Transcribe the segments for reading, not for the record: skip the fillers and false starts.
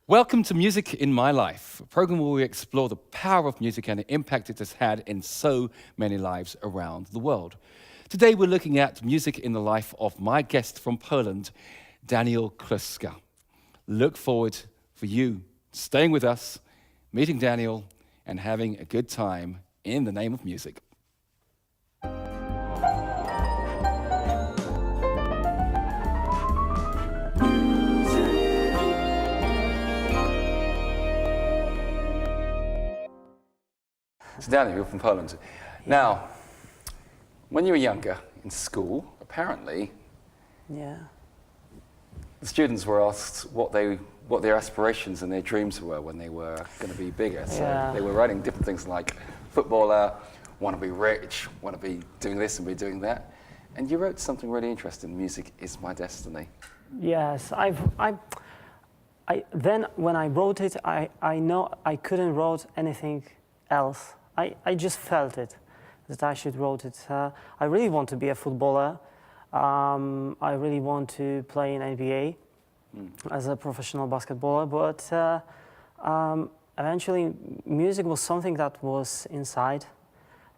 Welcome to Music in My Life, a program where we explore the power of music and the impact it has had in so many lives around the world. Today we're looking at music in the life of my guest from Poland, Daniela Kluske. Look forward for you staying with us, meeting Daniel, and having a good time in the name of music. So Daniel, you're from Poland. Now, when you were younger in school, apparently, the students were asked what their aspirations and their dreams were when they were going to be bigger. So they were writing different things like footballer, want to be rich, want to be doing this and be doing that. And you wrote something really interesting, music is my destiny. Yes, then when I wrote it, I know I couldn't write anything else. I just felt it, that I should write it. I really want to be a footballer. I really want to play in NBA as a professional basketballer, but eventually music was something that was inside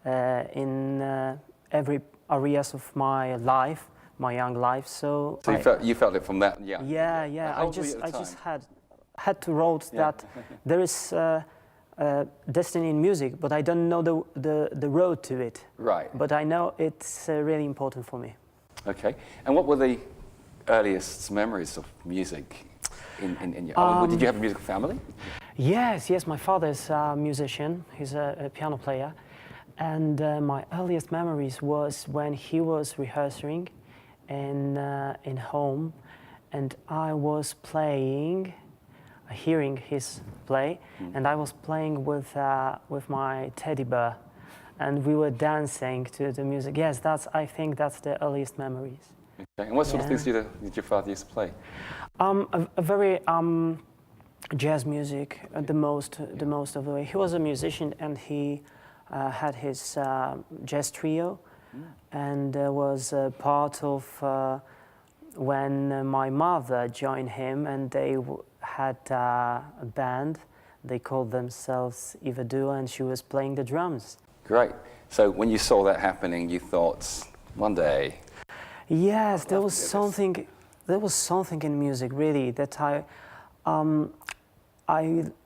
in every areas of my life, my young life. So you felt it from that, yeah. Yeah. I just had to write that there is destiny in music, but I don't know the road to it. Right. But I know it's really important for me. Okay. And what were the earliest memories of music in your... did you have a musical family? Yes. My father's a musician. He's a piano player. And my earliest memories was when he was rehearsing in home, and I was playing, hearing his play, and I was playing with my teddy bear, and we were dancing to the music. Yes, I think that's the earliest memories. Okay. And what sort of things did your father used to play? A very jazz music, the most of the way. He was a musician, and he had his jazz trio, and was part of when my mother joined him, and they had a band. They called themselves Eva Duo, and she was playing the drums. Great. So when you saw that happening, you thought, one day... Yes, there was something in music, really, that I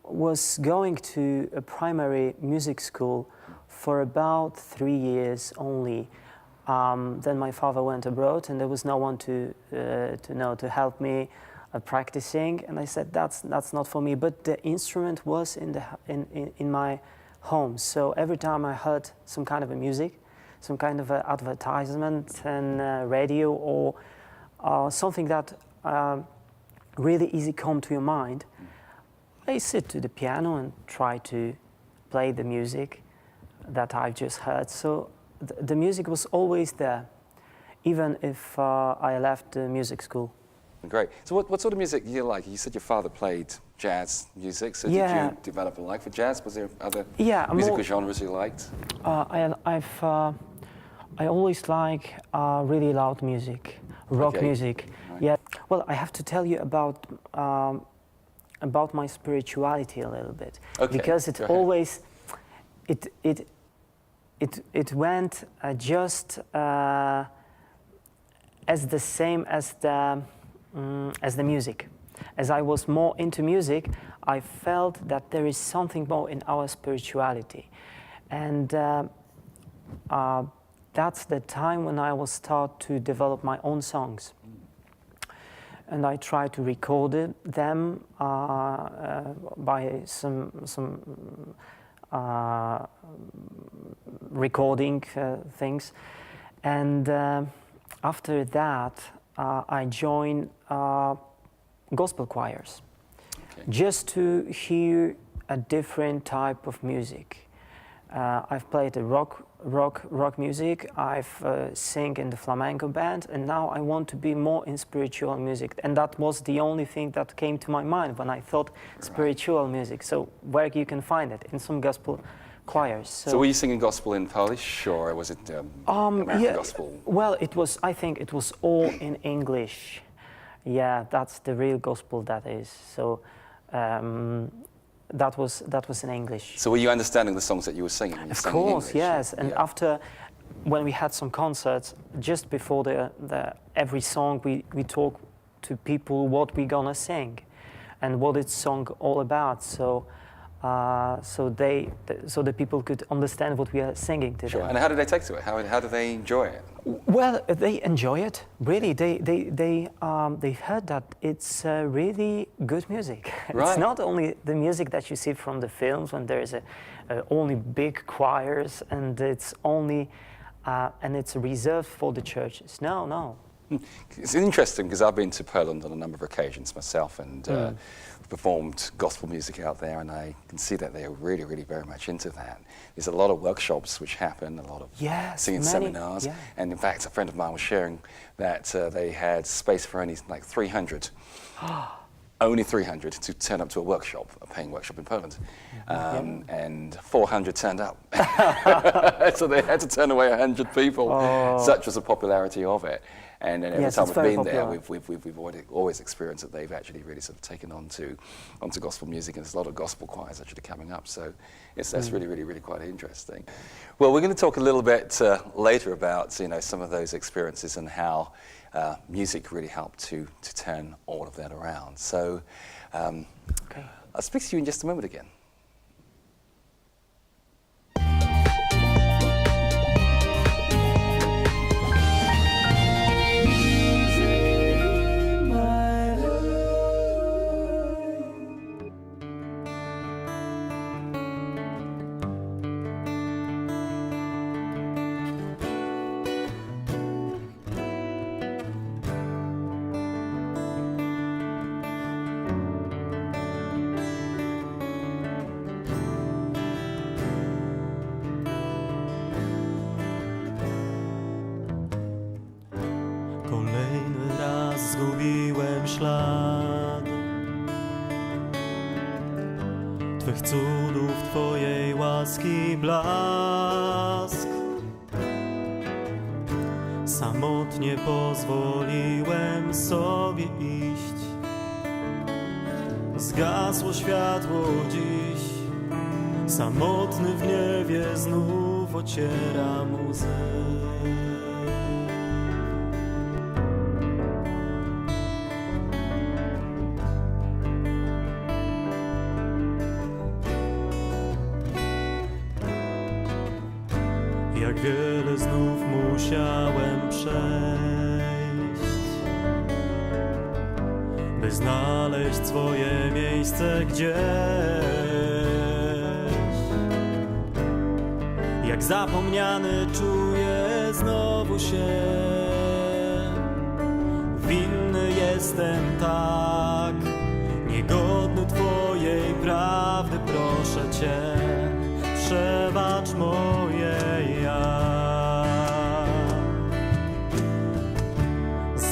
was going to a primary music school for about 3 years only. Then my father went abroad, and there was no one to help me practicing, and I said that's not for me. But the instrument was in my home, so every time I heard some kind of a music, some kind of a advertisement and radio, or something that really easy come to your mind, I sit to the piano and try to play the music that I've just heard. So the music was always there, even if I left the music school. Great. So what sort of music do you like? You said your father played jazz music, so did you develop a like for jazz? Was there other musical genres you liked? I always like really loud music, rock music. Right. Yeah. Well, I have to tell you about my spirituality a little bit, because it always it went just as the same as the music. As I was more into music, I felt that there is something more in our spirituality, and that's the time when I will start to develop my own songs. And I try to record them by some recording things, and after that I joined gospel choirs, just to hear a different type of music. I've played the rock music, I've sing in the flamenco band, and now I want to be more in spiritual music. And that was the only thing that came to my mind when I thought spiritual music. So where you can find it? In some gospel choirs. So were you singing gospel in Polish, or was it American gospel? Well, I think it was all in English. Yeah, that's the real gospel, that is. So that was in English. So were you understanding the songs that you were singing? When you Of sang in course, English? yes. And after, when we had some concerts, just before every song, we talk to people what we're gonna sing, and what it's song all about. So the people could understand what we are singing to Sure. them. And how did they take to it? How do they enjoy it? Well, they enjoy it. Really, they heard that it's really good music. Right. It's not only the music that you see from the films when there is only big choirs and it's only and it's reserved for the churches. No. It's interesting because I've been to Poland on a number of occasions myself and performed gospel music out there, and I can see that they are really, really very much into that. There's a lot of workshops which happen, a lot of singing seminars, and in fact a friend of mine was sharing that they had space for only like 300, only 300 to turn up to a workshop, a paying workshop in Poland, and 400 turned up. So they had to turn away 100 people. Such was the popularity of it. And every time we've been there, we've always experienced that they've actually really sort of taken onto gospel music, and there's a lot of gospel choirs actually coming up. So that's really, really, really quite interesting. Well, we're going to talk a little bit later about some of those experiences and how music really helped to turn all of that around. So I'll speak to you in just a moment again. Kolejny raz zgubiłem ślad Twych cudów, Twojej łaski blask. Samotnie pozwoliłem sobie iść. Zgasło światło dziś. Samotny w niewie znów ocieram łzy. Jak wiele znów musiałem przejść, by znaleźć swoje miejsce gdzieś. Jak zapomniany czuję znowu się, winny jestem tak, niegodny Twojej prawdy, proszę Cię, przebacz moje ja.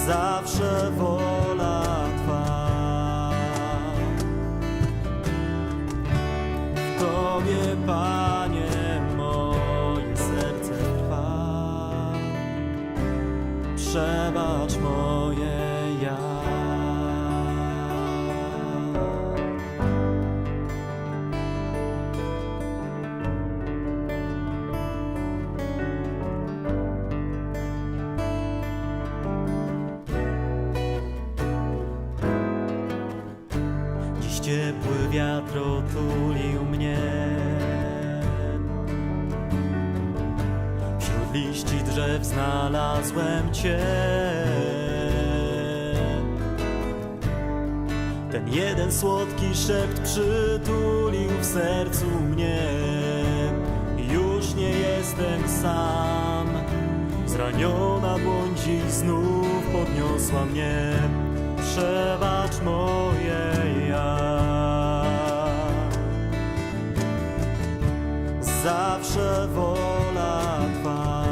Zawsze wola Twa, w Tobie, Panie, moje serce trwa. Przebacz moje ja. Ciepły wiatr otulił mnie. Wśród liści drzew znalazłem Cię. Ten jeden słodki szept przytulił w sercu mnie. Już nie jestem sam. Zraniona dłoń dziś znów podniosła mnie. Przebacz moje ja. Zawsze wola Twa,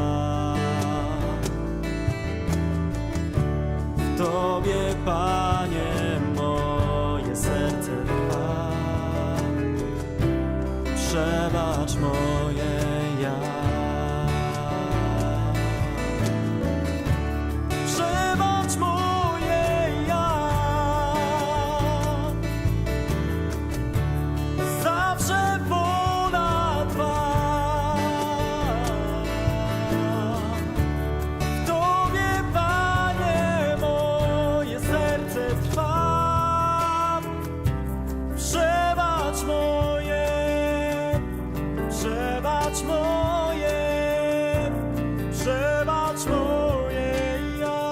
w Tobie, Panie, moje serce trwa. Przebacz moje ja. Przebacz moje ja. przebacz moje ja.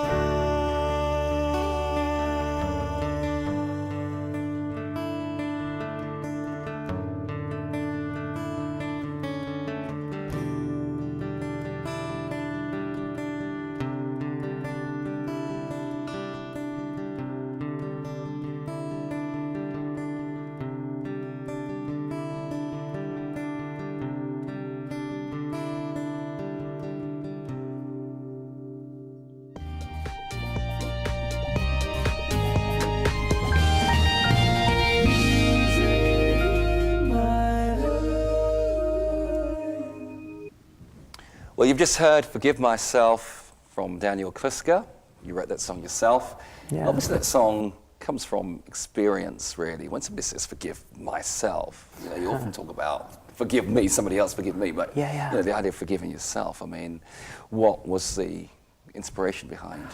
Well, you've just heard Forgive Myself from Daniela Kluske. You wrote that song yourself. Yeah. Obviously that song comes from experience, really. When somebody says forgive myself, you know, you often talk about forgive me, somebody else forgive me, but Yeah. You know, the idea of forgiving yourself, I mean, what was the inspiration behind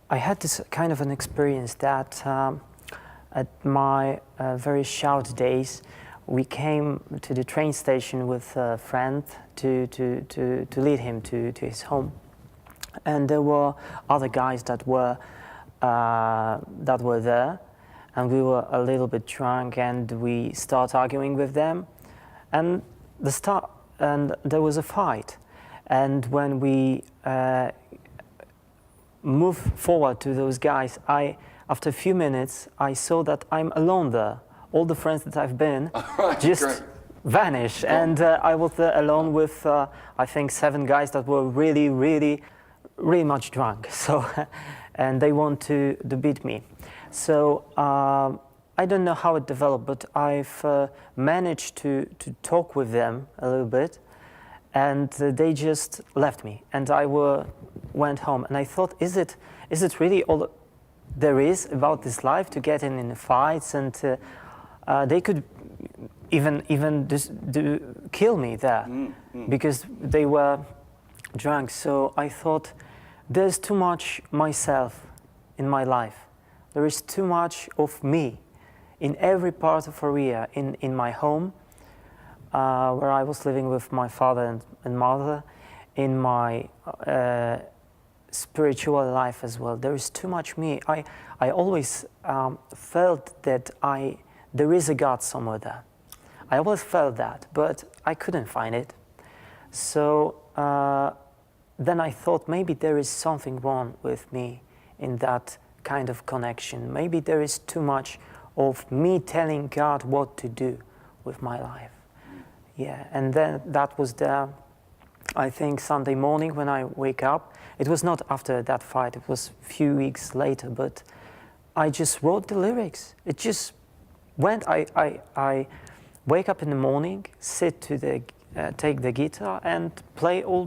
I had this kind of an experience that at my very short days, we came to the train station with a friend to lead him to his home, and there were other guys that were there, and we were a little bit drunk, and we start arguing with them, and there was a fight, and when we move forward to those guys, after a few minutes, I saw that I'm alone there. All the friends that I've been just vanished, and I was there alone with I think 7 guys that were really much drunk. So, and they want to beat me. So I don't know how it developed, but I've managed to talk with them a little bit, and they just left me, and I went home. And I thought, is it really all there is about this life, to get in the fights, and they could even just kill me there because they were drunk. So I thought, there's too much myself in my life. There is too much of me in every part of Korea, in my home, where I was living with my father and mother, in my spiritual life as well. There is too much me. I always felt that there is a God somewhere there. I always felt that, but I couldn't find it. So then I thought, maybe there is something wrong with me in that kind of connection. Maybe there is too much of me telling God what to do with my life. Yeah, and then that was I think Sunday morning when I wake up. It was not after that fight, it was a few weeks later, but I just wrote the lyrics. It just went. I wake up in the morning, sit to take the guitar and play all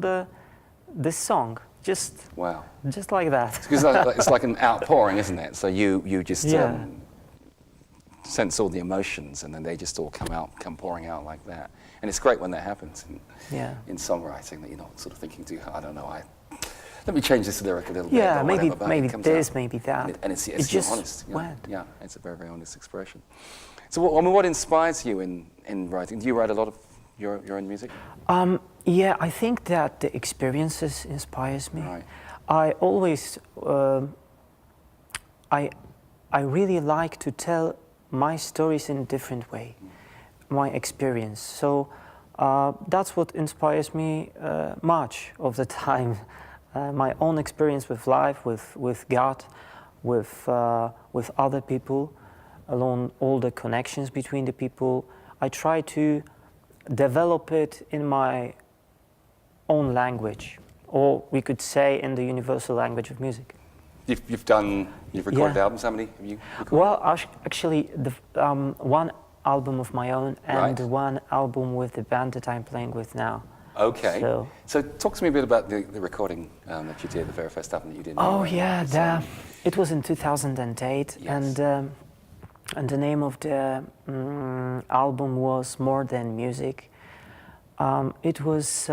this song. Just like that. Because it's like an outpouring, isn't it? So you just sense all the emotions, and then they just all come pouring out like that. And it's great when that happens in songwriting, that you're not sort of thinking too hard. I don't know, let me change this lyric a little bit. Yeah, maybe this, out. maybe that. And it's just honest. went. Yeah, it's a very honest expression. So, what inspires you in writing? Do you write a lot of your own music? Yeah, I think that the experiences inspires me. Right. I always, I really like to tell my stories in a different way, my experience. So that's what inspires me much of the time. My own experience with life, with God, with other people, along all the connections between the people. I try to develop it in my own language, or we could say in the universal language of music. You've recorded albums. How many have you recorded? Well, actually, one album of my own and one album with the band that I'm playing with now. Okay. So talk to me a bit about the recording that you did, the very first album that you did. Oh yeah, it was in 2008, yes. And the name of the album was More Than Music. It was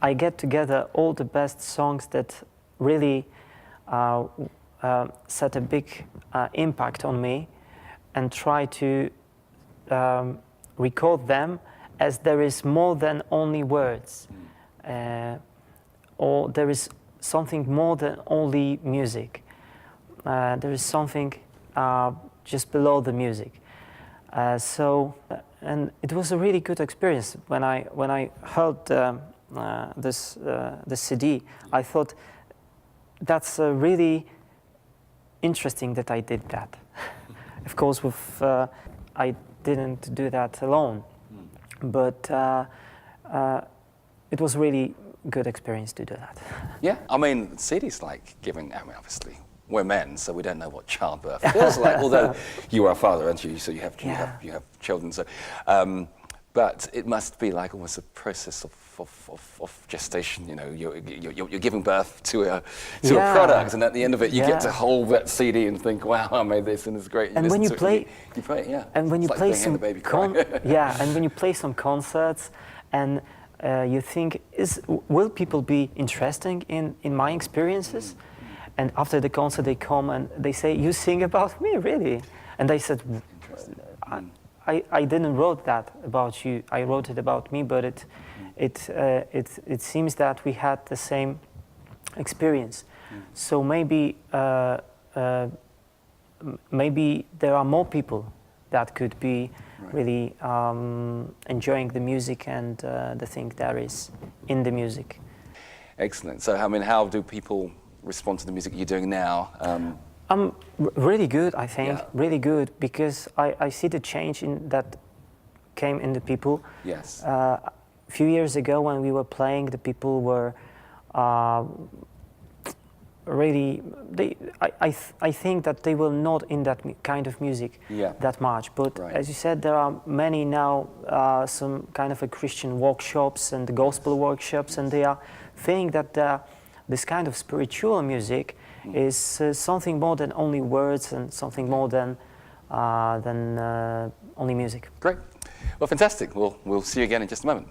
I get together all the best songs that really set a big impact on me, and try to record them as there is more than only words, or there is something more than only music. There is something just below the music. And it was a really good experience. When I heard this CD, I thought that's really interesting that I did that. Of course, I didn't do that alone, but it was really good experience to do that. Yeah, I mean, CD's like giving, I mean, obviously, we're men, so we don't know what childbirth feels like, although you are a father, aren't you? So you have children, so, but it must be like almost a process of gestation, you know, you're giving birth to a product, and at the end of it, you get to hold that CD and think, wow, I made this, and it's great. And when you play, yeah. And when you play some, and when you play some concerts, and you think, will people be interested in my experiences? And after the concert, they come and they say, "You sing about me, really?" And I said, "I didn't wrote that about you. I wrote it about me, but it seems that we had the same experience. So maybe there are more people that could be really enjoying the music and the thing that is in the music." Excellent. So, I mean, how do people respond to the music you're doing now? Really good, I think. Yeah. Really good, because I see the change that came in the people. Yes. A few years ago, when we were playing, the people were really. I think that they were not in that kind of music that much. But as you said, there are many now, some kind of a Christian workshops and the gospel workshops, and they are saying that this kind of spiritual music is something more than only words and something more than only music. Great. Well, fantastic. We'll see you again in just a moment.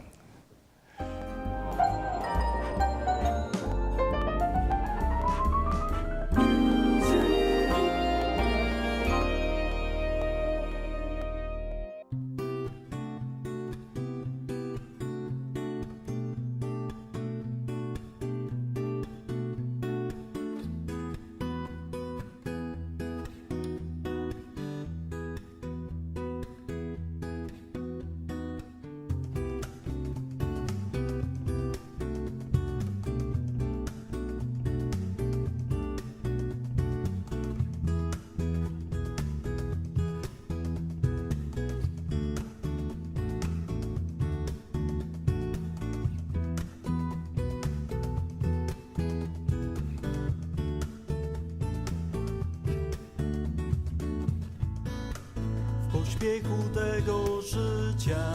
W pośpiechu tego życia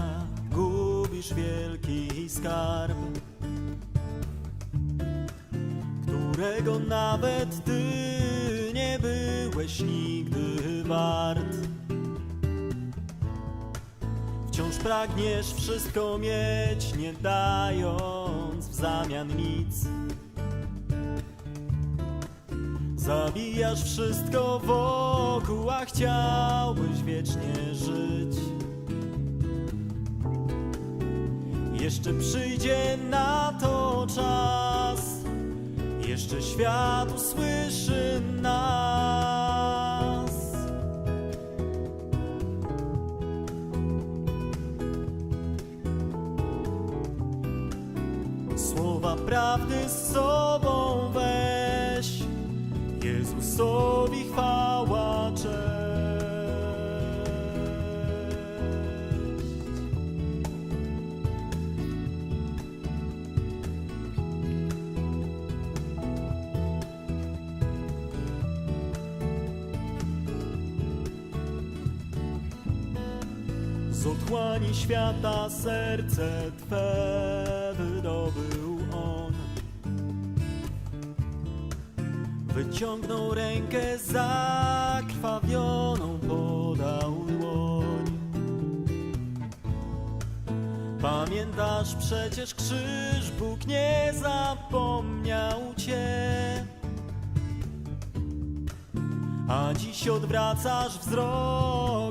gubisz wielki skarb, którego nawet ty nie byłeś nigdy wart. Wciąż pragniesz wszystko mieć, nie dając w zamian nic. Zabijasz wszystko wokół, a chciałbyś wiecznie żyć. Jeszcze przyjdzie na to czas, jeszcze świat usłyszy nas. Słowa prawdy z sobą weź, Jezusowi chwała, cześć. Z otchłani świata serce Twe wydobył On. Wyciągnął rękę zakrwawioną, podał dłoń. Pamiętasz przecież krzyż, Bóg nie zapomniał Cię. A dziś odwracasz wzrok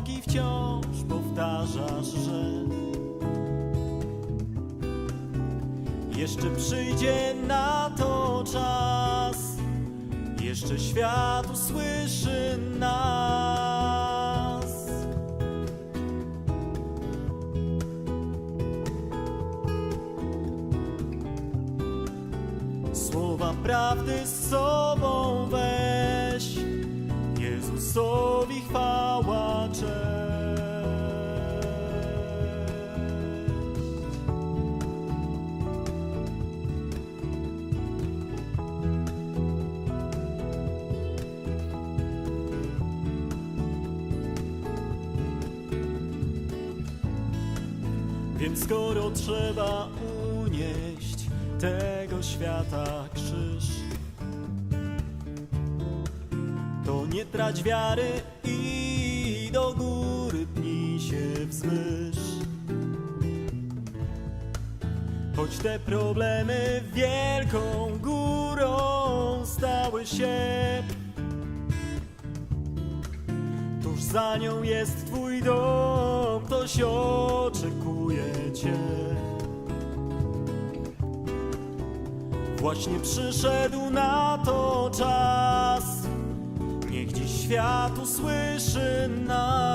Jeszcze przyjdzie na to czas, jeszcze świat usłyszy nas. Słowa prawdy z sobą weź, Jezusowi chwała, cześć. Więc skoro trzeba unieść tego świata krzyż, to nie trać wiary i do góry pnij się wzwyż. Choć te problemy wielką górą stały się, tuż za nią jest twój dom, ktoś oczekuje cię. Właśnie przyszedł na to czas, niech dziś świat usłyszy nas.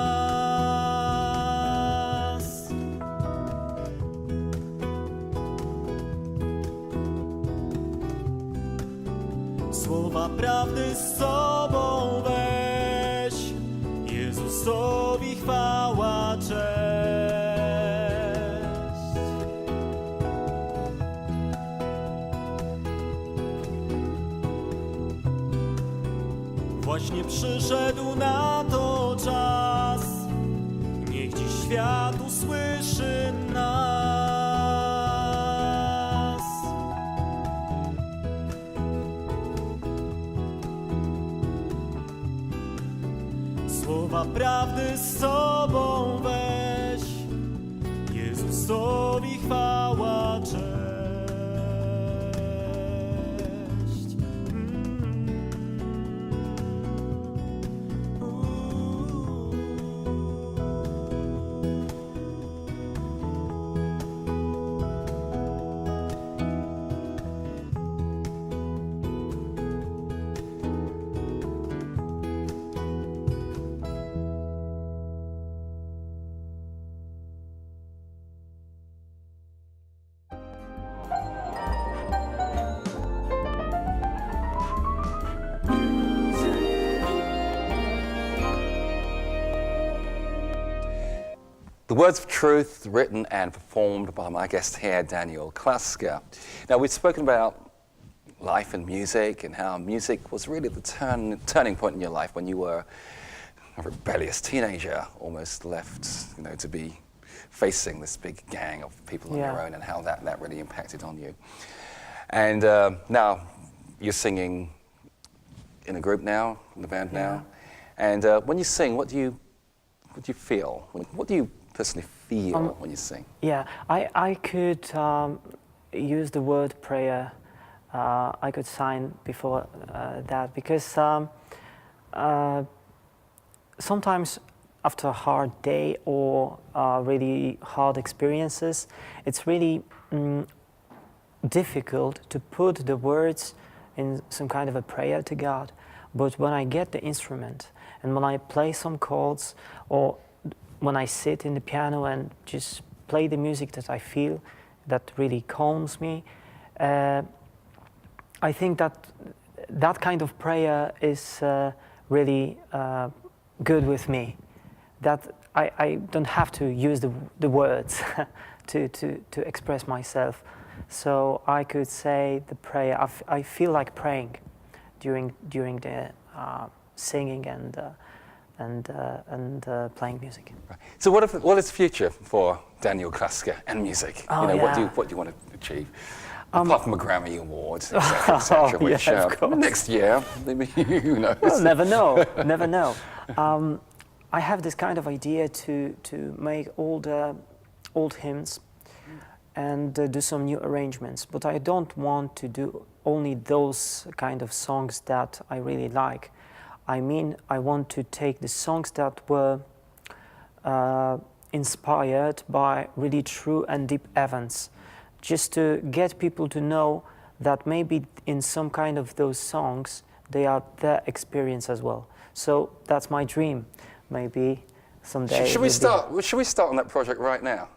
Słowa prawdy z sobą weź, Jezusowi chwała, cześć. Właśnie przyszedł na to czas, niech dziś świat usłyszy nas. Słowa prawdy z sobą weź, Jezusowi chwała, cześć. The words of truth written and performed by my guest here, Daniela Kluske. Now, we've spoken about life and music and how music was really the turning point in your life when you were a rebellious teenager, almost left, to be facing this big gang of people on your own, and how that really impacted on you. And now you're singing in a group now, in the band now. And when you sing, what do you feel? What do you personally feel when you sing? Yeah, I could use the word prayer. I could sign before that, because sometimes after a hard day or really hard experiences, it's really difficult to put the words in some kind of a prayer to God. But when I get the instrument and when I play some chords, or when I sit in the piano and just play the music that I feel, that really calms me, I think that kind of prayer is really good with me. That I don't have to use the words to express myself. So I could say the prayer. I feel like praying during the singing and playing music. Right. So what is the future for Daniela Kluske and music? What do you want to achieve? Apart from a Grammy Award, etc., which next year, maybe, who knows? Well, never know. I have this kind of idea to make old hymns and do some new arrangements, but I don't want to do only those kind of songs that I really like. I mean, I want to take the songs that were inspired by really true and deep events just to get people to know that maybe in some kind of those songs, they are their experience as well. So that's my dream. Maybe someday. Should we start on that project right now?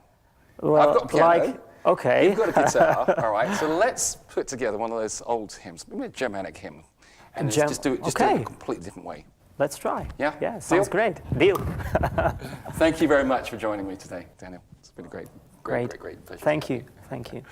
Well, I've got a piano. Okay. You've got a guitar. All right. So let's put together one of those old hymns, maybe a Germanic hymn, and just do it in a completely different way. Let's try. Yeah. Yeah. Sounds great. Deal. Thank you very much for joining me today, Daniel. It's been a great pleasure. Thank you. Thank you.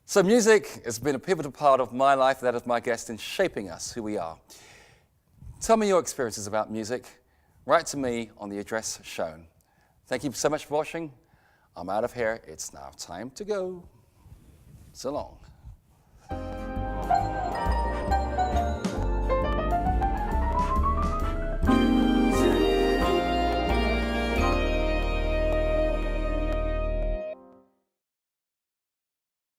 So music has been a pivotal part of my life, that of my guest, in shaping us, who we are. Tell me your experiences about music. Write to me on the address shown. Thank you so much for watching. I'm out of here. It's now time to go. So long.